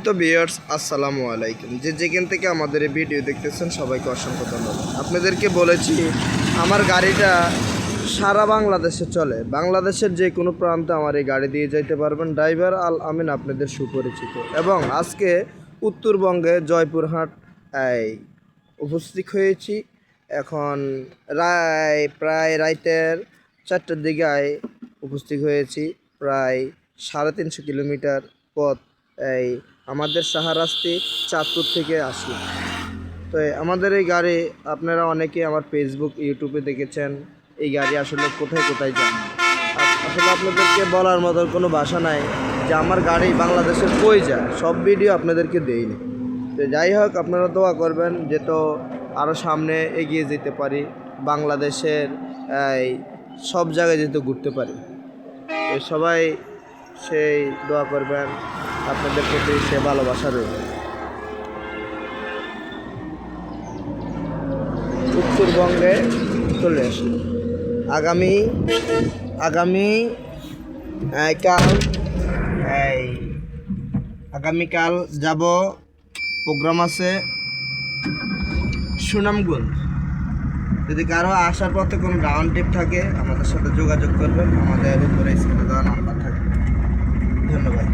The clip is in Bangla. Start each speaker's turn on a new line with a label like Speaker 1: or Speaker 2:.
Speaker 1: তো ভিউয়ার্স আসসালামু আলাইকুম, যেখান থেকে আমাদের এই ভিডিও দেখতেছেন সবাইকে অসংখ্য ধন্যবাদ। আপনাদেরকে বলেছি আমার গাড়িটা সারা বাংলাদেশে চলে, বাংলাদেশের যে কোনো প্রান্তে আমার এই গাড়ি দিয়ে যাইতে পারবেন। ড্রাইভার আল আমিন আপনাদের সুপরিচিত, এবং আজকে উত্তরবঙ্গে জয়পুরহাট উপস্থিত হয়েছি। এখন প্রায় রাতের 4টার দিকে উপস্থিত হয়েছি। প্রায় 350 কিলোমিটার পথ আমাদের শাহরাস্তি চাঁদপুর থেকে আসি। তো আমাদের এই গাড়ি আপনারা অনেকেই আমার ফেসবুক ইউটিউবে দেখেছেন। এই গাড়ি আসলে কোথায় কোথায় যায়, আসলে আপনাদেরকে বলার মতো কোনো ভাষা নাই যে আমার গাড়ি বাংলাদেশের কই যায়। সব ভিডিও আপনাদেরকে দেইনি। তো যাই হোক, আপনারা দোয়া করবেন যে তো আরও সামনে এগিয়ে যেতে পারি, বাংলাদেশের সব জায়গায় যেতে ঘুরতে পারি। তো সবাই সেই দোয়া করবেন, আপনাদের প্রতি সে ভালোবাসা রইল। উত্তরবঙ্গে চলে আসি। আগামীকাল যাব, প্রোগ্রাম আছে সুনামগঞ্জ। যদি কারো আসার পথে কোনো ডাউন টিপ থাকে আমাদের সাথে যোগাযোগ করবেন, আমাদের উপরে স্ক্রিনে দেওয়া নাম্বার থাকবে। ধন্যবাদ।